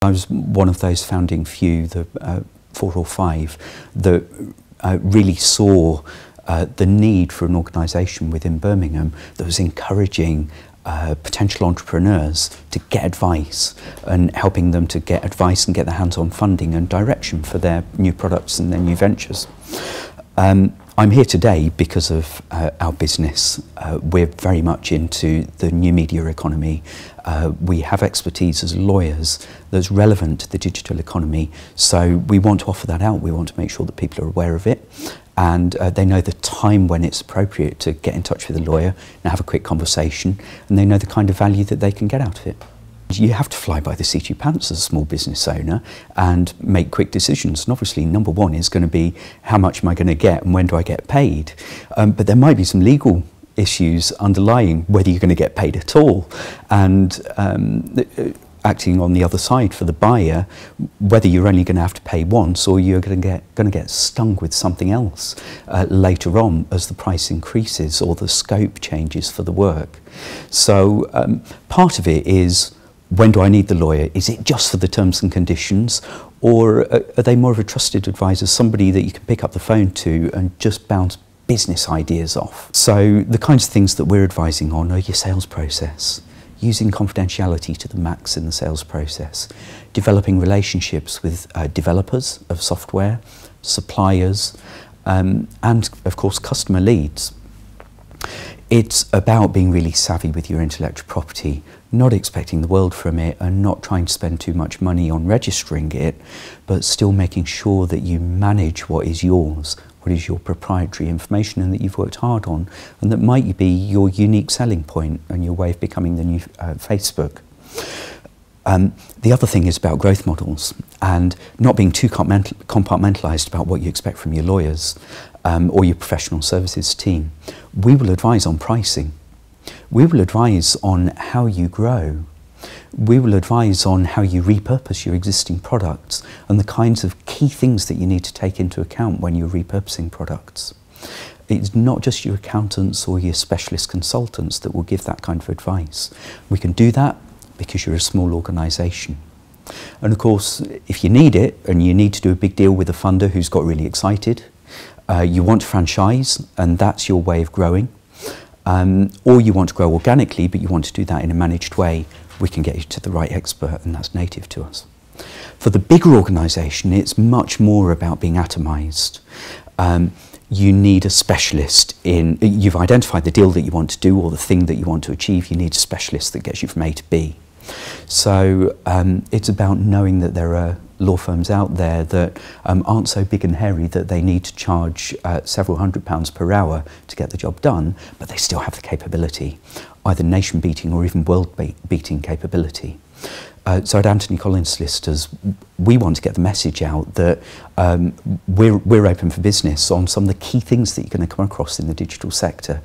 I was one of those founding few, the 4 or 5, that really saw the need for an organisation within Birmingham that was encouraging potential entrepreneurs to get advice and helping them to get advice and get their hands on funding and direction for their new products and their new ventures. I'm here today because of our business. We're very much into the new media economy. We have expertise as lawyers that's relevant to the digital economy, so we want to offer that out. We want to make sure that people are aware of it, and they know the time when it's appropriate to get in touch with a lawyer and have a quick conversation, and they know the kind of value that they can get out of it. You have to fly by the seat of your pants as a small business owner and make quick decisions. And obviously, number one is going to be how much am I going to get and when do I get paid? But there might be some legal issues underlying whether you're going to get paid at all. And acting on the other side for the buyer, whether you're only going to have to pay once or you're going to get stung with something else later on as the price increases or the scope changes for the work. So part of it is, when do I need the lawyer? Is it just for the terms and conditions, or are they more of a trusted advisor, somebody that you can pick up the phone to and just bounce business ideas off? So the kinds of things that we're advising on are your sales process, using confidentiality to the max in the sales process, developing relationships with developers of software, suppliers, and of course customer leads. It's about being really savvy with your intellectual property, not expecting the world from it and not trying to spend too much money on registering it, but still making sure that you manage what is yours, what is your proprietary information and that you've worked hard on, and that might be your unique selling point and your way of becoming the new Facebook. The other thing is about growth models and not being too compartmentalised about what you expect from your lawyers or your professional services team. We will advise on pricing. We will advise on how you grow. We will advise on how you repurpose your existing products and the kinds of key things that you need to take into account when you're repurposing products. It's not just your accountants or your specialist consultants that will give that kind of advice. We can do that because you're a small organisation. And of course, if you need it and you need to do a big deal with a funder who's got really excited, you want to franchise and that's your way of growing, or you want to grow organically but you want to do that in a managed way, we can get you to the right expert and that's native to us. For the bigger organisation, it's much more about being atomised. You need a specialist in, you've identified the deal that you want to do or the thing that you want to achieve, you need a specialist that gets you from A to B. So it's about knowing that there are law firms out there that aren't so big and hairy that they need to charge several £100 per hour to get the job done, but they still have the capability, either nation-beating or even world-beating capability. So at Anthony Collins Solicitors, we want to get the message out that we're open for business on some of the key things that you're going to come across in the digital sector.